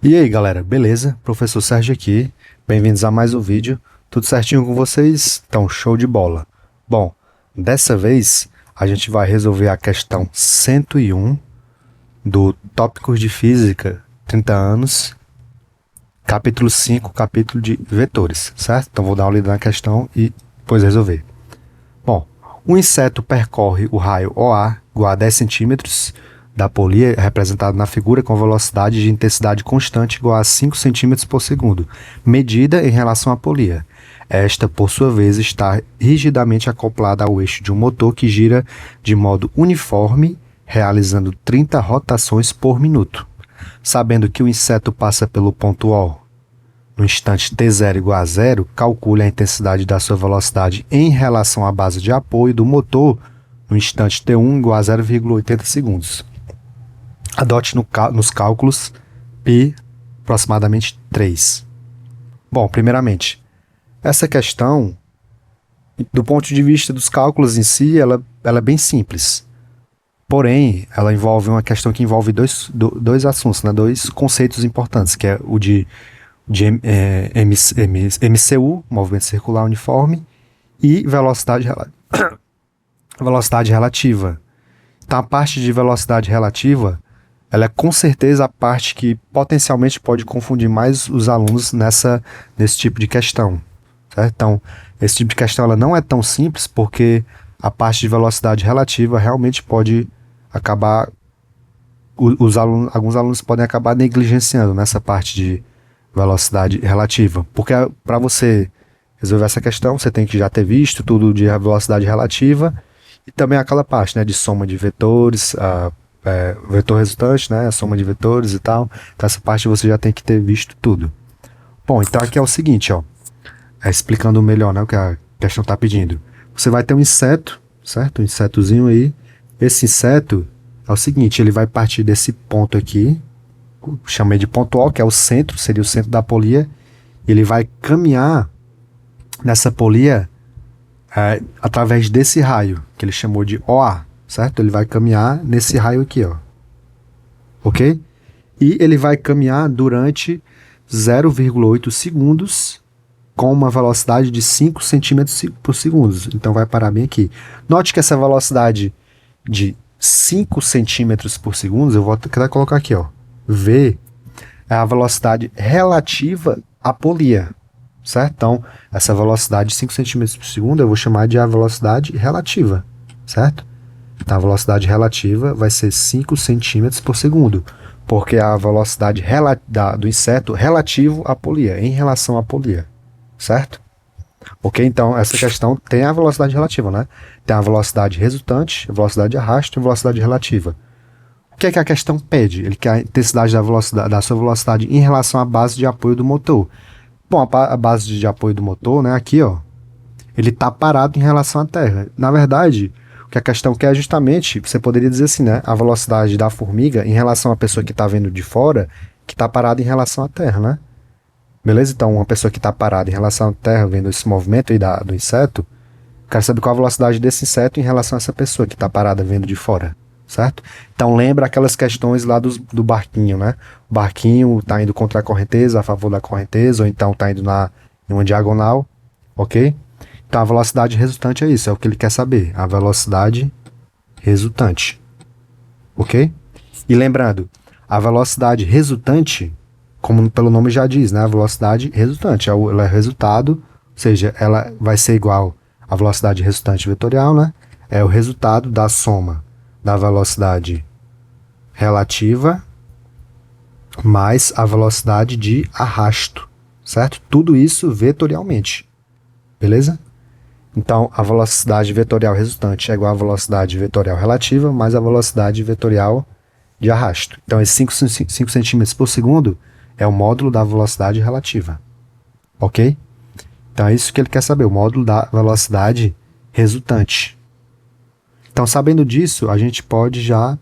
E aí galera, beleza? Professor Sérgio aqui, bem-vindos a mais um vídeo, tudo certinho com vocês? Então, show de bola! Bom, dessa vez a gente vai resolver a questão 101 do Tópicos de Física 30 anos, capítulo 5, capítulo de vetores, certo? Então vou dar uma lida na questão e depois resolver. Bom, um inseto percorre o raio OA igual a 10 centímetros da polia, representado na figura com velocidade de intensidade constante igual a 5 cm por segundo, medida em relação à polia. Esta, por sua vez, está rigidamente acoplada ao eixo de um motor que gira de modo uniforme, realizando 30 rotações por minuto. Sabendo que o inseto passa pelo ponto O no instante t0 igual a 0, calcule a intensidade da sua velocidade em relação à base de apoio do motor no instante t1 igual a 0,80 segundos. Adote nos cálculos π aproximadamente 3. Bom, primeiramente, essa questão, do ponto de vista dos cálculos em si, ela é bem simples. Porém, ela envolve uma questão que envolve dois assuntos, né? Dois conceitos importantes, que é o de MCU, movimento circular uniforme, e velocidade relativa. Então, a parte de velocidade relativa, ela é com certeza a parte que potencialmente pode confundir mais os alunos nesse tipo de questão. Certo? Então, esse tipo de questão ela não é tão simples, porque a parte de velocidade relativa realmente pode acabar, alguns alunos podem acabar negligenciando nessa parte de velocidade relativa, porque para você resolver essa questão, você tem que já ter visto tudo de velocidade relativa e também aquela parte, né, de soma de vetores, vetor resultante, né, a soma de vetores e tal. Então essa parte você já tem que ter visto tudo. Bom, então aqui é o seguinte, ó, explicando melhor, né, o que a questão está pedindo. Você vai ter um inseto, certo? Um insetozinho aí. Esse inseto é o seguinte, ele vai partir desse ponto aqui, chamei de ponto O, que é o centro, seria o centro da polia. Ele vai caminhar nessa polia através desse raio, que ele chamou de OA, certo? Ele vai caminhar nesse raio aqui, ó. Ok? E ele vai caminhar durante 0,8 segundos com uma velocidade de 5 centímetros por segundo. Então vai parar bem aqui. Note que essa velocidade de 5 centímetros por segundo, eu vou até colocar aqui, ó. V é a velocidade relativa à polia, certo? Então, essa velocidade de 5 centímetros por segundo eu vou chamar de a velocidade relativa, certo? Então, a velocidade relativa vai ser 5 centímetros por segundo, porque é a velocidade do inseto relativo à polia, em relação à polia, certo? Ok? Então, essa questão tem a velocidade relativa, né? Tem a velocidade resultante, a velocidade de arrasto e a velocidade relativa. O que é que a questão pede? Ele quer a intensidade da sua velocidade em relação à base de apoio do motor. Bom, a base de apoio do motor, né, aqui, ó, ele está parado em relação à Terra. Na verdade, o que a questão quer é justamente, você poderia dizer assim, né, a velocidade da formiga em relação à pessoa que está vendo de fora, que está parada em relação à Terra, né? Beleza? Então, uma pessoa que está parada em relação à Terra, vendo esse movimento aí do inseto, quero saber qual a velocidade desse inseto em relação a essa pessoa que está parada vendo de fora. Certo? Então lembra aquelas questões lá do barquinho, né? O barquinho está indo contra a correnteza, a favor da correnteza, ou então está indo em uma diagonal, ok? Então a velocidade resultante é isso, é o que ele quer saber, a velocidade resultante, ok? E lembrando, a velocidade resultante, como pelo nome já diz, né? A velocidade resultante, ela é resultado, ou seja, ela vai ser igual à velocidade resultante vetorial, né? É o resultado da soma da velocidade relativa mais a velocidade de arrasto, certo? Tudo isso vetorialmente, beleza? Então, a velocidade vetorial resultante é igual à velocidade vetorial relativa mais a velocidade vetorial de arrasto. Então, esses 5 centímetros por segundo é o módulo da velocidade relativa, ok? Então, é isso que ele quer saber, o módulo da velocidade resultante. Então, sabendo disso, a gente pode já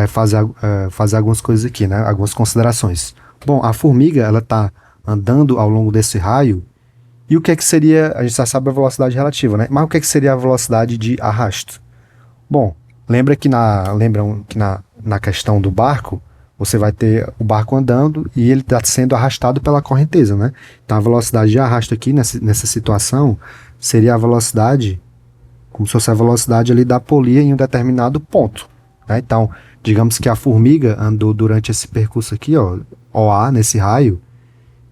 fazer algumas coisas aqui, né? Algumas considerações. Bom, a formiga ela está andando ao longo desse raio, e o que é que seria, a gente já sabe a velocidade relativa, né? Mas o que é que seria a velocidade de arrasto? Bom, lembram que na questão do barco, você vai ter o barco andando e ele está sendo arrastado pela correnteza, né? Então a velocidade de arrasto aqui nessa situação seria a velocidade, como se fosse a velocidade ali da polia em um determinado ponto, né? Então, digamos que a formiga andou durante esse percurso aqui, ó, OA, nesse raio,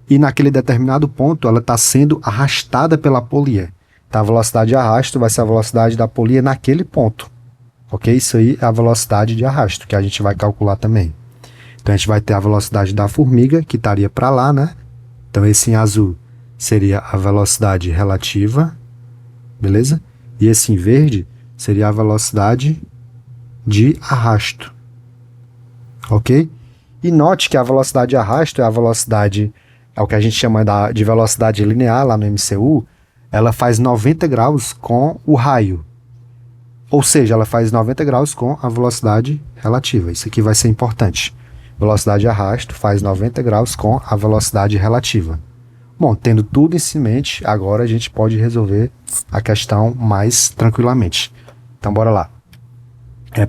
e naquele determinado ponto ela está sendo arrastada pela polia. Então a velocidade de arrasto vai ser a velocidade da polia naquele ponto, ok? Isso aí é a velocidade de arrasto, que a gente vai calcular também. Então a gente vai ter a velocidade da formiga, que estaria para lá, né? Então esse em azul seria a velocidade relativa, beleza? E esse em verde seria a velocidade de arrasto, ok? E note que a velocidade de arrasto é a velocidade, é o que a gente chama de velocidade linear lá no MCU, ela faz 90 graus com o raio. Ou seja, ela faz 90 graus com a velocidade relativa. Isso aqui vai ser importante. Velocidade de arrasto faz 90 graus com a velocidade relativa. Bom, tendo tudo isso em mente, agora a gente pode resolver a questão mais tranquilamente. Então, bora lá.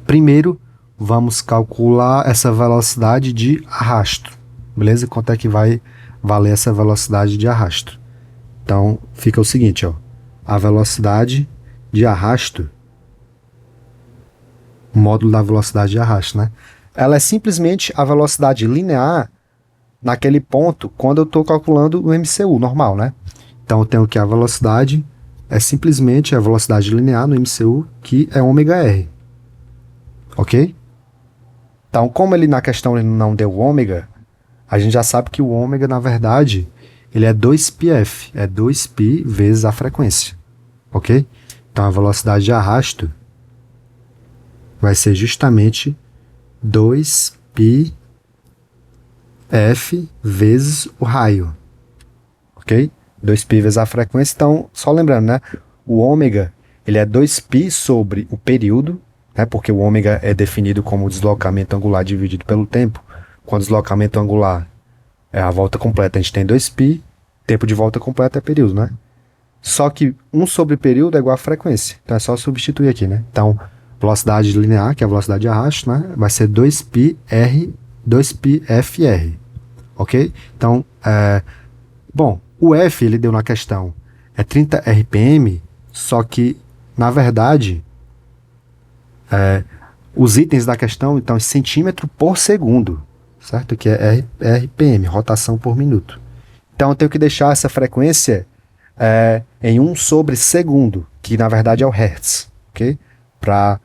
Primeiro, vamos calcular essa velocidade de arrasto. Beleza? Quanto é que vai valer essa velocidade de arrasto? Então, fica o seguinte, ó. A velocidade de arrasto, o módulo da velocidade de arrasto, né? Ela é simplesmente a velocidade linear naquele ponto quando eu estou calculando o MCU normal, né? Então eu tenho que a velocidade é simplesmente a velocidade linear no MCU, que é ômega-r. Ok? Então, como ele na questão ele não deu ômega, a gente já sabe que o ômega, na verdade, ele é 2πf, é 2π vezes a frequência. Ok? Então a velocidade de arrasto vai ser justamente 2πf vezes o raio, ok? 2π vezes a frequência, então, só lembrando, né? O ômega, ele é 2π sobre o período, né? Porque o ômega é definido como o deslocamento angular dividido pelo tempo. Quando o deslocamento angular é a volta completa, a gente tem 2π, tempo de volta completa é período, né? Só que 1 sobre período é igual a frequência, então é só substituir aqui, né? Então, velocidade linear, que é a velocidade de arrasto, né? Vai ser 2πfr, ok? Então, bom, o F ele deu na questão é 30 RPM, só que, na verdade, os itens da questão estão em centímetro por segundo, certo? Que é RPM, rotação por minuto. Então, eu tenho que deixar essa frequência em 1 sobre segundo, que na verdade é o hertz, ok? Para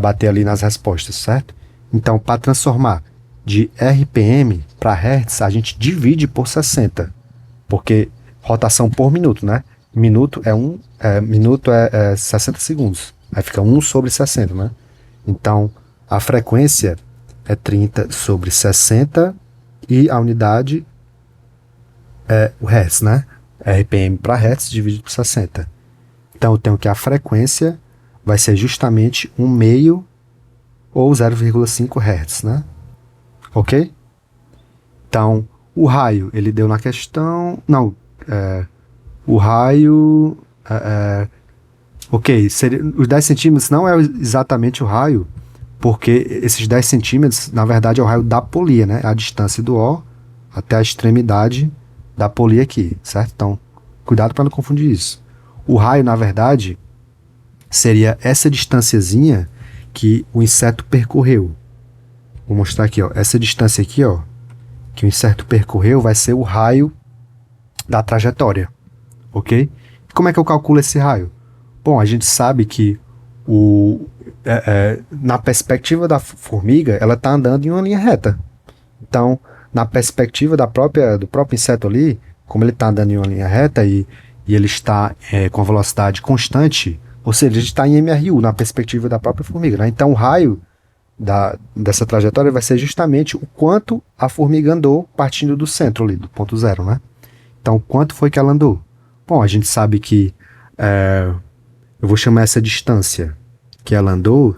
bater ali nas respostas, certo? Então, para transformar de RPM para hertz, a gente divide por 60, porque rotação por minuto, né? Minuto é 60 segundos, aí fica 1 sobre 60, né? Então, a frequência é 30 sobre 60 e a unidade é o hertz, né? RPM para hertz dividido por 60. Então, eu tenho que a frequência vai ser justamente 1 meio ou 0,5 Hz, né? Ok? Então, o raio, ele deu na questão... Não, o raio... ok, os 10 centímetros não é exatamente o raio, porque esses 10 centímetros, na verdade, é o raio da polia, né? A distância do O até a extremidade da polia aqui, certo? Então, cuidado para não confundir isso. O raio, na verdade, seria essa distanciazinha que o inseto percorreu. Vou mostrar aqui, ó. Essa distância aqui, ó, que o inseto percorreu vai ser o raio da trajetória, ok? E como é que eu calculo esse raio? Bom, a gente sabe que na perspectiva da formiga, ela está andando em uma linha reta. Então, na perspectiva do próprio inseto ali, como ele está andando em uma linha reta e ele está com velocidade constante, ou seja, a gente está em MRU, na perspectiva da própria formiga, né? Então, o raio dessa trajetória vai ser justamente o quanto a formiga andou partindo do centro ali, do ponto zero, né? Então, quanto foi que ela andou? Bom, a gente sabe que eu vou chamar essa distância que ela andou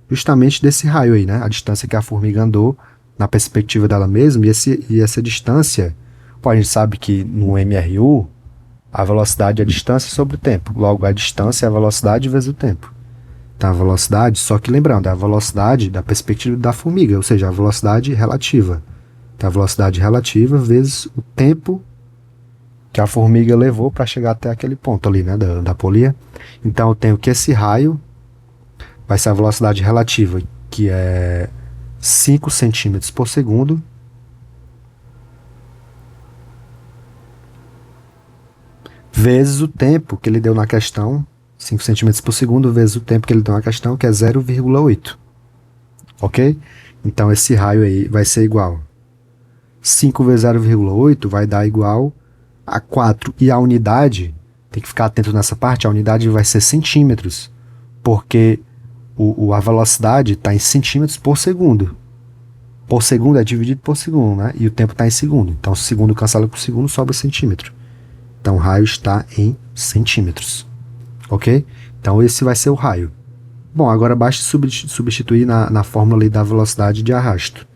justamente desse raio aí, né? A distância que a formiga andou na perspectiva dela mesma e essa distância, pô, a gente sabe que no MRU a velocidade é a distância sobre o tempo, logo a distância é a velocidade vezes o tempo. Tá, a velocidade, só que lembrando, é a velocidade da perspectiva da formiga, ou seja, a velocidade relativa. Tá, a velocidade relativa vezes o tempo que a formiga levou para chegar até aquele ponto ali, né, da polia. Então eu tenho que esse raio vai ser a velocidade relativa, que é 5 centímetros por segundo, vezes o tempo que ele deu na questão, 5 centímetros por segundo, vezes o tempo que ele deu na questão, que é 0,8. Ok? Então esse raio aí vai ser igual. 5 vezes 0,8 vai dar igual a 4. E a unidade, tem que ficar atento nessa parte, a unidade vai ser centímetros, porque a velocidade está em centímetros por segundo. Por segundo é dividido por segundo, né? E o tempo está em segundo. Então, segundo cancela com segundo, sobra centímetro. Então, o raio está em centímetros. Ok? Então, esse vai ser o raio. Bom, agora basta substituir na fórmula ali da velocidade de arrasto.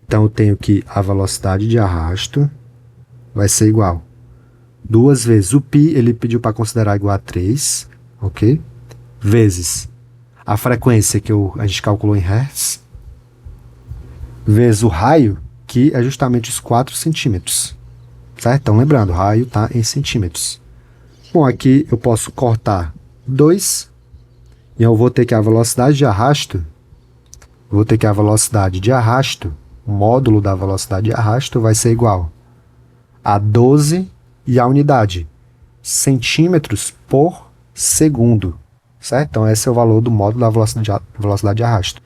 Então, eu tenho que a velocidade de arrasto vai ser igual 2 vezes o π, ele pediu para considerar igual a 3, ok? Vezes a frequência que a gente calculou em Hertz, vezes o raio, que é justamente os 4 centímetros. Certo? Então, lembrando, o raio está em centímetros. Bom, aqui eu posso cortar 2, e eu vou ter que a velocidade de arrasto, o módulo da velocidade de arrasto vai ser igual a 12 e a unidade, centímetros por segundo. Certo? Então, esse é o valor do módulo da velocidade de arrasto.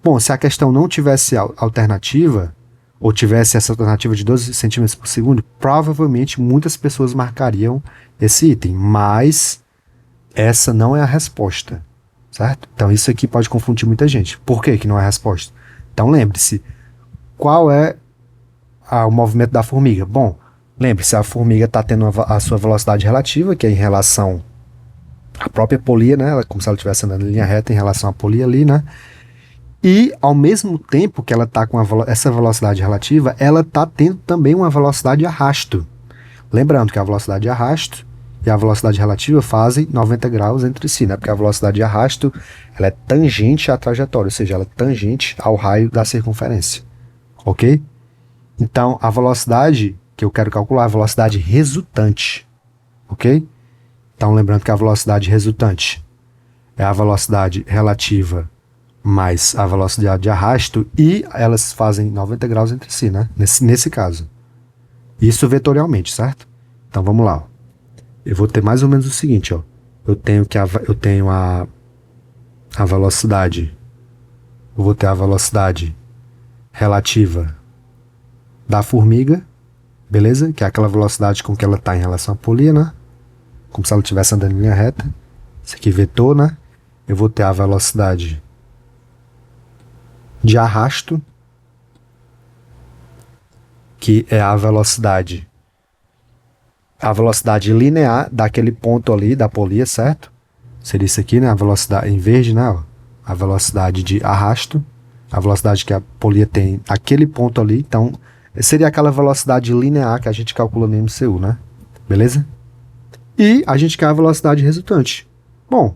Bom, se a questão não tivesse alternativa, ou tivesse essa alternativa de 12 centímetros por segundo, provavelmente muitas pessoas marcariam esse item, mas essa não é a resposta, certo? Então isso aqui pode confundir muita gente. Por que não é a resposta? Então lembre-se, qual é o movimento da formiga? Bom, lembre-se, a formiga está tendo a sua velocidade relativa, que é em relação à própria polia, né? Como se ela estivesse andando em linha reta em relação à polia ali, né? E, ao mesmo tempo que ela está com essa velocidade relativa, ela está tendo também uma velocidade de arrasto. Lembrando que a velocidade de arrasto e a velocidade relativa fazem 90 graus entre si, né? Porque a velocidade de arrasto ela é tangente à trajetória, ou seja, ela é tangente ao raio da circunferência. Ok? Então, a velocidade que eu quero calcular é a velocidade resultante. Ok? Então, lembrando que a velocidade resultante é a velocidade relativa mais a velocidade de arrasto, e elas fazem 90 graus entre si, né? Nesse caso. Isso vetorialmente, certo? Então vamos lá. Ó. Eu vou ter mais ou menos o seguinte, ó. Eu tenho a velocidade. Eu vou ter a velocidade relativa da formiga, beleza? Que é aquela velocidade com que ela está em relação à polia, né? Como se ela estivesse andando em linha reta. Isso aqui vetor, né? Eu vou ter a velocidade de arrasto, que é a velocidade linear daquele ponto ali da polia, certo? Seria isso aqui, né? A velocidade em verde, né? Ó, a velocidade de arrasto, a velocidade que a polia tem aquele ponto ali. Então, seria aquela velocidade linear que a gente calcula no MCU, né? Beleza? E a gente quer a velocidade resultante. Bom,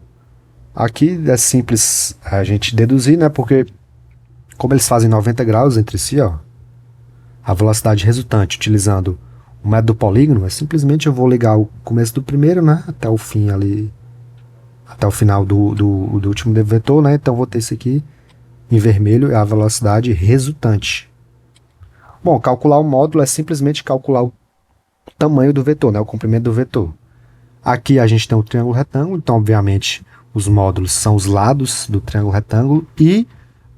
aqui é simples a gente deduzir, né? Porque como eles fazem 90 graus entre si, ó, a velocidade resultante utilizando o método polígono é simplesmente eu vou ligar o começo do primeiro, né, até o fim ali, até o final do último vetor, né? Então vou ter isso aqui em vermelho, é a velocidade resultante. Bom, calcular o módulo é simplesmente calcular o tamanho do vetor, né, o comprimento do vetor. Aqui a gente tem o triângulo retângulo, então obviamente os módulos são os lados do triângulo retângulo, e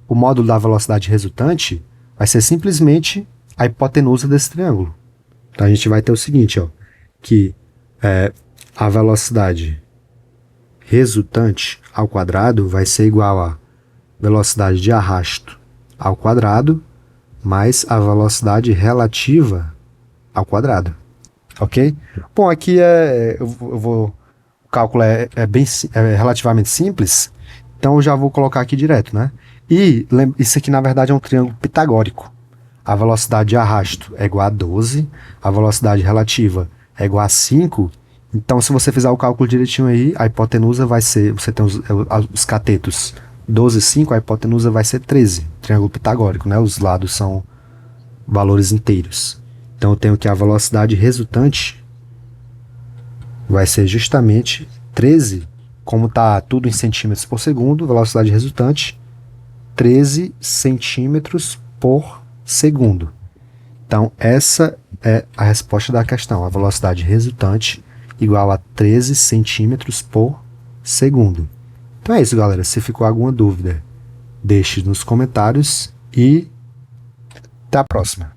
o módulo da velocidade resultante vai ser simplesmente a hipotenusa desse triângulo. Então a gente vai ter o seguinte, ó, que a velocidade resultante ao quadrado vai ser igual a velocidade de arrasto ao quadrado mais a velocidade relativa ao quadrado. Ok? Bom, aqui o cálculo é relativamente simples, então eu já vou colocar aqui direto, né? E isso aqui, na verdade, é um triângulo pitagórico. A velocidade de arrasto é igual a 12, a velocidade relativa é igual a 5, Então, se você fizer o cálculo direitinho aí, a hipotenusa vai ser, você tem os catetos 12, 5, a hipotenusa vai ser 13, triângulo pitagórico, né? Os lados são valores inteiros. Então, eu tenho que a velocidade resultante vai ser justamente 13, como está tudo em centímetros por segundo, velocidade resultante, 13 centímetros por segundo. Então, essa é a resposta da questão. A velocidade resultante igual a 13 centímetros por segundo. Então é isso, galera. Se ficou alguma dúvida, deixe nos comentários e até a próxima.